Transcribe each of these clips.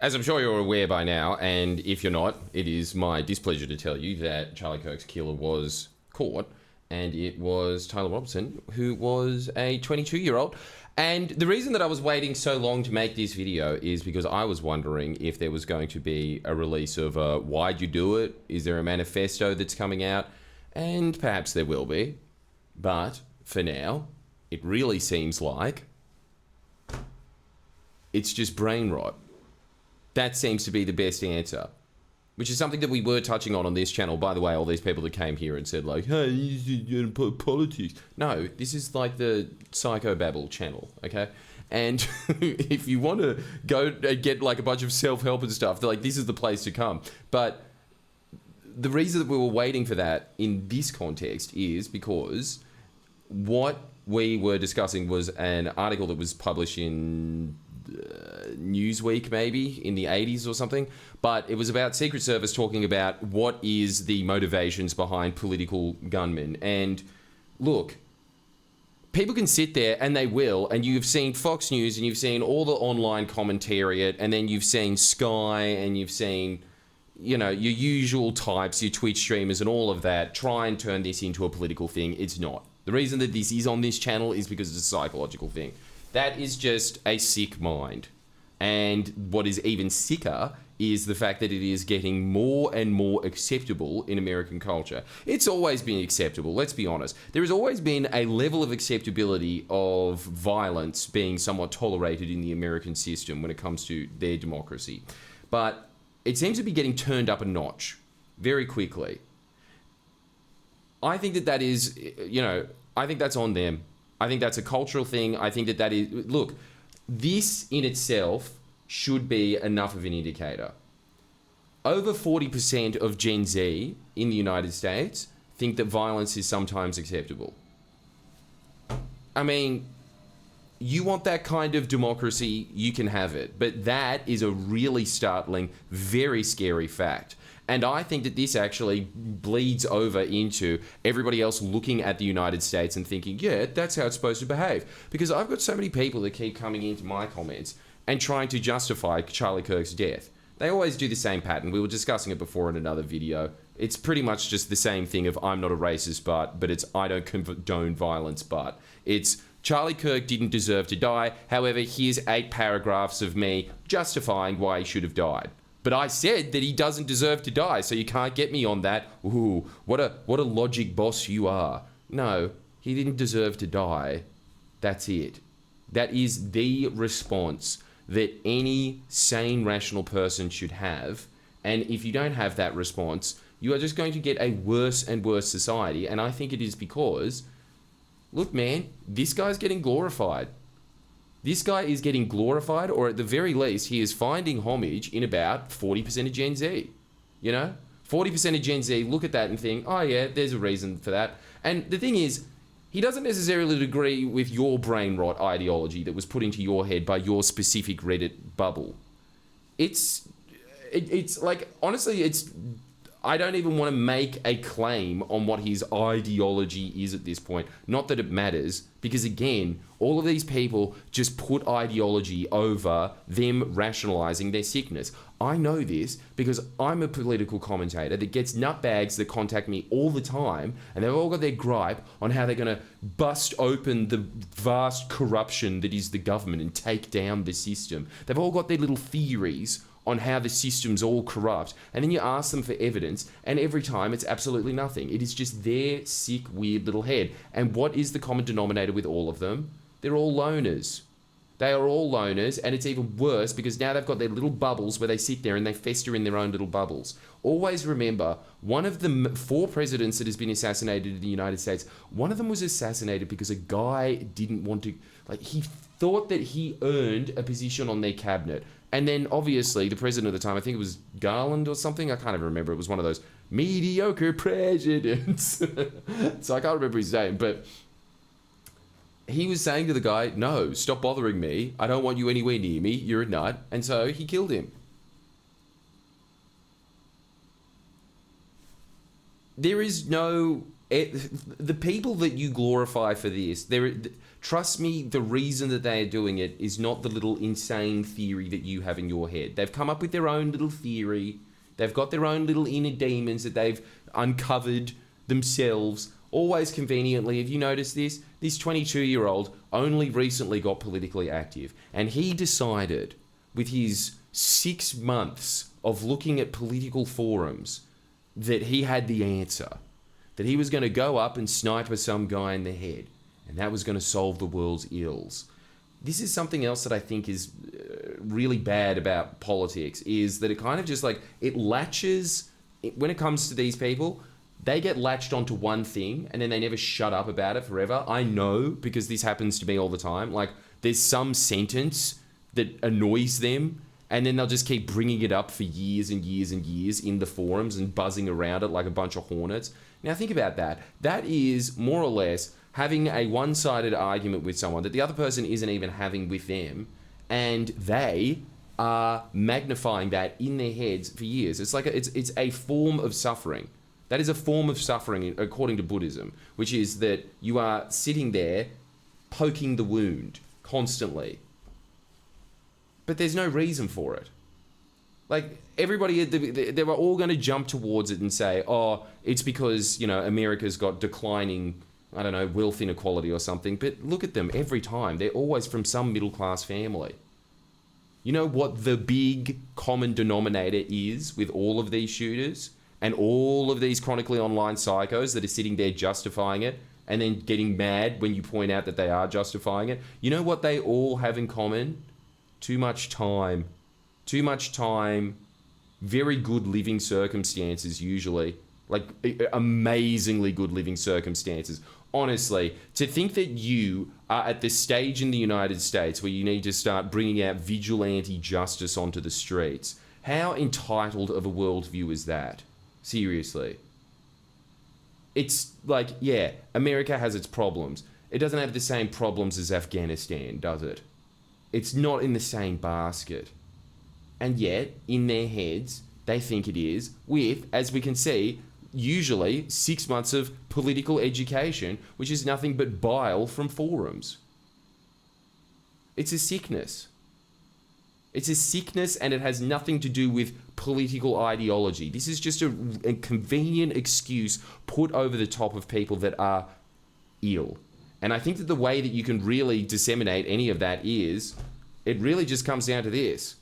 As I'm sure you're aware by now, and if you're not, it is my displeasure to tell you that Charlie Kirk's killer was caught, and it was Tyler Robson, who was a 22-year-old. And the reason that I was waiting so long to make this video is because I was wondering if there was going to be a release of why'd you do it? Is there a manifesto that's coming out? And perhaps there will be. But for now, it really seems like it's just brain rot. That seems to be the best answer, which is something that we were touching on this channel. By the way, all these people that came here and said like, hey, you're politics. No, this is like the psychobabble channel, okay? And if you want to go and get like a bunch of self-help and stuff, like this is the place to come. But the reason that we were waiting for that in this context is because what we were discussing was an article that was published in Newsweek maybe in the 80s or something, but it was about Secret Service talking about what is the motivations behind political gunmen. And look, people can sit there and they will, and you've seen Fox News and you've seen all the online commentariat, and then you've seen Sky and you've seen, you know, your usual types, your Twitch streamers and all of that try and turn this into a political thing. It's not. The reason that this is on this channel is because it's a psychological thing. That is just a sick mind. And what is even sicker is the fact that it is getting more and more acceptable in American culture. It's always been acceptable, let's be honest. There has always been a level of acceptability of violence being somewhat tolerated in the American system when it comes to their democracy. But it seems to be getting turned up a notch very quickly. I think that that is, you know, I think that's on them. I think that's a cultural thing. I think that that is... Look, this in itself should be enough of an indicator. Over 40% of Gen Z in the United States think that violence is sometimes acceptable. I mean, you want that kind of democracy, you can have it. But that is a really startling, very scary fact. And I think that this actually bleeds over into everybody else looking at the United States and thinking, yeah, that's how it's supposed to behave. Because I've got so many people that keep coming into my comments and trying to justify Charlie Kirk's death. They always do the same pattern. We were discussing it before in another video. It's pretty much just the same thing of I'm not a racist, but it's I don't condone violence, but it's Charlie Kirk didn't deserve to die. However, here's 8 paragraphs of me justifying why he should have died. But I said that he doesn't deserve to die, so you can't get me on that. Ooh, what a logic boss you are. No, he didn't deserve to die. That's it. That is the response that any sane, rational person should have. And if you don't have that response, you are just going to get a worse and worse society. And I think it is because, look, man, this guy's getting glorified. This guy is getting glorified, or at the very least, he is finding homage in about 40% of Gen Z. You know? 40% of Gen Z look at that and think, oh yeah, there's a reason for that. And the thing is, he doesn't necessarily agree with your brain rot ideology that was put into your head by your specific Reddit bubble. It's like, honestly, I don't even want to make a claim on what his ideology is at this point. Not that it matters, because again, all of these people just put ideology over them rationalizing their sickness. I know this because I'm a political commentator that gets nutbags that contact me all the time, and they've all got their gripe on how they're going to bust open the vast corruption that is the government and take down the system. They've all got their little theories on how the system's all corrupt, and then you ask them for evidence, and every time it's absolutely nothing. It is just their sick, weird little head. And what is the common denominator with all of them? They're all loners. They are all loners, and it's even worse because now they've got their little bubbles where they sit there and they fester in their own little bubbles. Always remember, one of the 4 presidents that has been assassinated in the United States, one of them was assassinated because a guy didn't want to, like, he thought that he earned a position on their cabinet. And then, obviously, the president at the time, I think it was Garland or something, I can't even remember, it was one of those mediocre presidents. So I can't remember his name, but he was saying to the guy, no, stop bothering me, I don't want you anywhere near me, you're a nut, and so he killed him. There is no the people that you glorify for this, trust me, the reason that they are doing it is not the little insane theory that you have in your head. They've come up with their own little theory. They've got their own little inner demons that they've uncovered themselves. Always conveniently, have you noticed this? This 22-year-old only recently got politically active, and he decided with his 6 months of looking at political forums that he had the answer. That he was going to go up and sniper some guy in the head, and that was going to solve the world's ills. This is something else that I think is really bad about politics, is that it kind of just like, it latches, when it comes to these people, they get latched onto one thing, and then they never shut up about it forever. I know, because this happens to me all the time. Like, there's some sentence that annoys them, and then they'll just keep bringing it up for years and years and years in the forums and buzzing around it like a bunch of hornets. Now think about that. That is more or less having a one-sided argument with someone that the other person isn't even having with them, and they are magnifying that in their heads for years. It's like it's a form of suffering. That is a form of suffering according to Buddhism, which is that you are sitting there poking the wound constantly. But there's no reason for it. Like, everybody, they were all going to jump towards it and say, oh, it's because, you know, America's got declining, I don't know, wealth inequality or something. But look at them every time. They're always from some middle-class family. You know what the big common denominator is with all of these shooters and all of these chronically online psychos that are sitting there justifying it and then getting mad when you point out that they are justifying it? You know what they all have in common? Too much time. Too much time. Very good living circumstances, usually. Like, amazingly good living circumstances. Honestly, to think that you are at this stage in the United States where you need to start bringing out vigilante justice onto the streets, how entitled of a worldview is that? Seriously. It's like, yeah, America has its problems. It doesn't have the same problems as Afghanistan, does it? It's not in the same basket. And yet, in their heads, they think it is, with, as we can see, usually 6 months of political education, which is nothing but bile from forums. It's a sickness. It's a sickness, and it has nothing to do with political ideology. This is just a convenient excuse put over the top of people that are ill. And I think that the way that you can really disseminate any of that is, it really just comes down to this.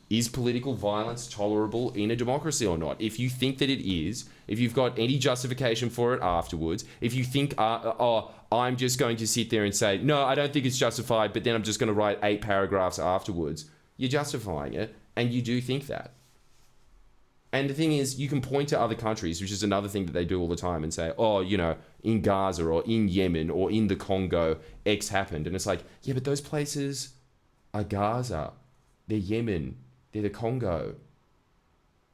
Is political violence tolerable in a democracy or not? If you think that it is, if you've got any justification for it afterwards, if you think, I'm just going to sit there and say, no, I don't think it's justified, but then I'm just going to write 8 paragraphs afterwards, you're justifying it, and you do think that. And the thing is, you can point to other countries, which is another thing that they do all the time, and say, oh, you know, in Gaza or in Yemen or in the Congo, X happened. And it's like, yeah, but those places are Gaza. They're Yemen. They're the Congo.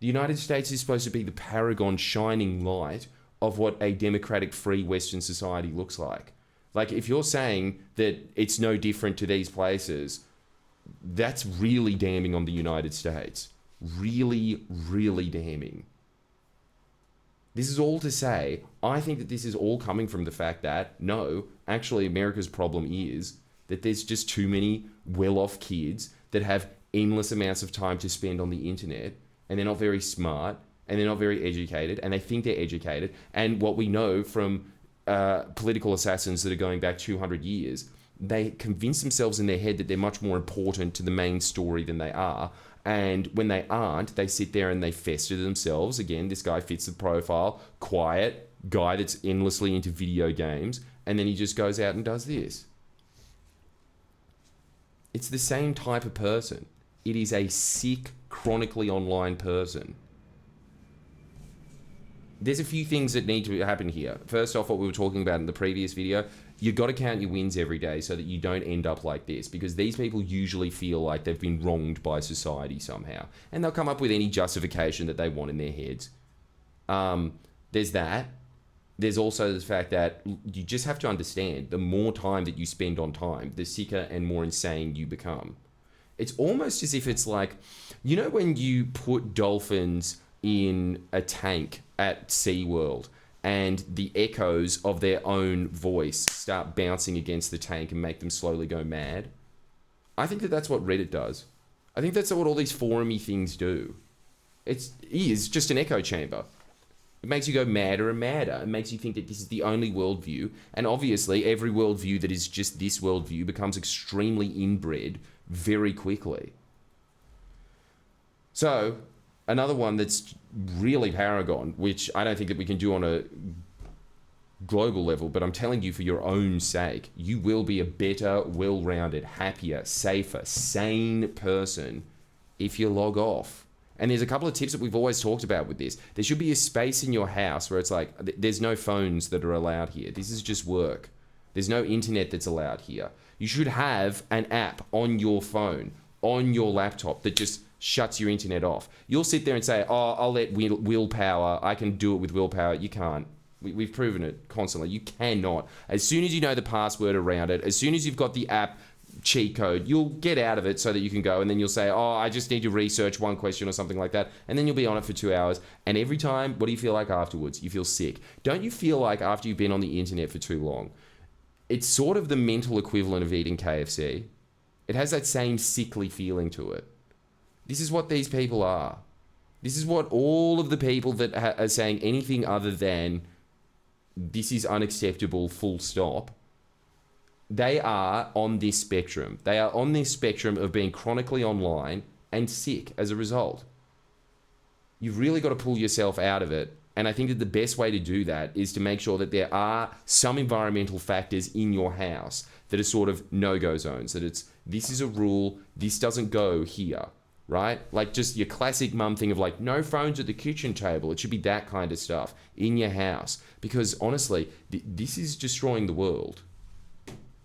The United States is supposed to be the paragon shining light of what a democratic, free Western society looks like. Like, if you're saying that it's no different to these places, that's really damning on the United States. Really, really damning. This is all to say, I think that this is all coming from the fact that, no, actually America's problem is that there's just too many well-off kids that have endless amounts of time to spend on the internet, and they're not very smart, and they're not very educated, and they think they're educated. And what we know from political assassins that are going back 200 years, they convince themselves in their head that they're much more important to the main story than they are. And when they aren't, they sit there and they fester themselves. Again, this guy fits the profile. Quiet guy that's endlessly into video games. And then he just goes out and does this. It's the same type of person. It is a sick, chronically online person. There's a few things that need to happen here. First off, what we were talking about in the previous video, you've got to count your wins every day so that you don't end up like this, because these people usually feel like they've been wronged by society somehow, and they'll come up with any justification that they want in their heads. There's that. There's also the fact that you just have to understand, the more time that you spend on time, the sicker and more insane you become. It's almost as if it's like, you know when you put dolphins in a tank at SeaWorld and the echoes of their own voice start bouncing against the tank and make them slowly go mad. I think that that's what Reddit does. I think that's what all these forum-y things do. It is just an echo chamber. It makes you go madder and madder. It makes you think that this is the only worldview. And obviously, every worldview that is just this worldview becomes extremely inbred very quickly. So, another one that's really paragon, which I don't think that we can do on a global level, but I'm telling you for your own sake, you will be a better, well-rounded, happier, safer, sane person if you log off. And there's a couple of tips that we've always talked about with this. There should be a space in your house where it's like, there's no phones that are allowed here. This is just work. There's no internet that's allowed here. You should have an app on your phone, on your laptop, that just shuts your internet off. You'll sit there and say, oh, I'll let willpower, I can do it with willpower. You can't. We've proven it constantly. You cannot. As soon as you know the password around it, as soon as you've got the app cheat code, you'll get out of it so that you can go, and then you'll say, oh, I just need to research one question or something like that, and then you'll be on it for 2 hours, and every time, what do you feel like afterwards? You feel sick. Don't you feel like after you've been on the internet for too long, it's sort of the mental equivalent of eating KFC? It has that same sickly feeling to it. This is what these people are. This is what all of the people that are saying anything other than this is unacceptable, full stop, they are on this spectrum. They are on this spectrum of being chronically online and sick as a result. You've really got to pull yourself out of it. And I think that the best way to do that is to make sure that there are some environmental factors in your house that are sort of no-go zones. That it's, this is a rule, this doesn't go here, right? Like just your classic mum thing of like, no phones at the kitchen table. It should be that kind of stuff in your house. Because honestly, this is destroying the world.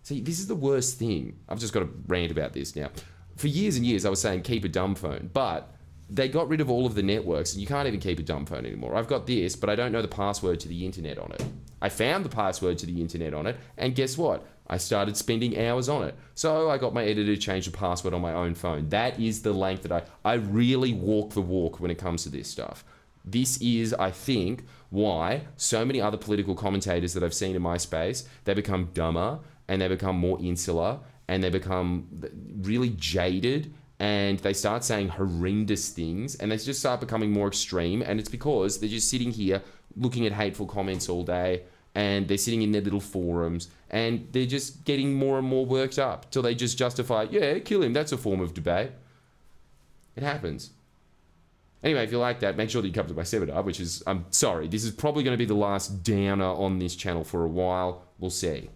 See, this is the worst thing. I've just got to rant about this now. For years and years, I was saying keep a dumb phone, but they got rid of all of the networks and you can't even keep a dumb phone anymore. I've got this, but I don't know the password to the internet on it. I found the password to the internet on it, and guess what? I started spending hours on it. So I got my editor to change the password on my own phone. That is the length that I really walk the walk when it comes to this stuff. This is, I think, why so many other political commentators that I've seen in my space, they become dumber, and they become more insular, and they become really jaded, and they start saying horrendous things, and they just start becoming more extreme, and it's because they're just sitting here looking at hateful comments all day, and they're sitting in their little forums, and they're just getting more and more worked up till they just justify, yeah, kill him, that's a form of debate. It happens. Anyway, if you like that, make sure that you come to my seminar, which is, I'm sorry, this is probably going to be the last downer on this channel for a while. We'll see.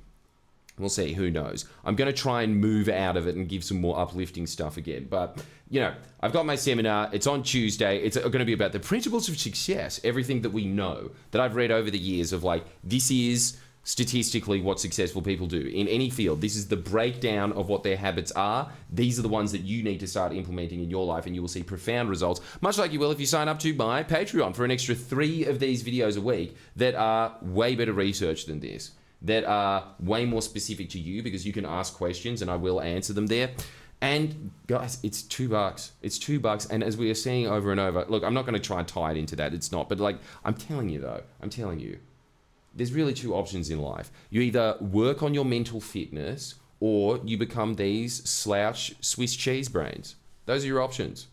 We'll see, who knows. I'm going to try and move out of it and give some more uplifting stuff again. But, you know, I've got my seminar. It's on Tuesday. It's going to be about the principles of success, everything that we know, that I've read over the years of like, this is statistically what successful people do in any field. This is the breakdown of what their habits are. These are the ones that you need to start implementing in your life, and you will see profound results, much like you will if you sign up to my Patreon for an extra 3 of these videos a week that are way better research than this, that are way more specific to you, because you can ask questions and I will answer them there. And guys, it's $2. It's $2. And as we are seeing over and over, look, I'm not going to try and tie it into that. It's not. But like, I'm telling you though, there's really 2 options in life. You either work on your mental fitness or you become these slouch Swiss cheese brains. Those are your options.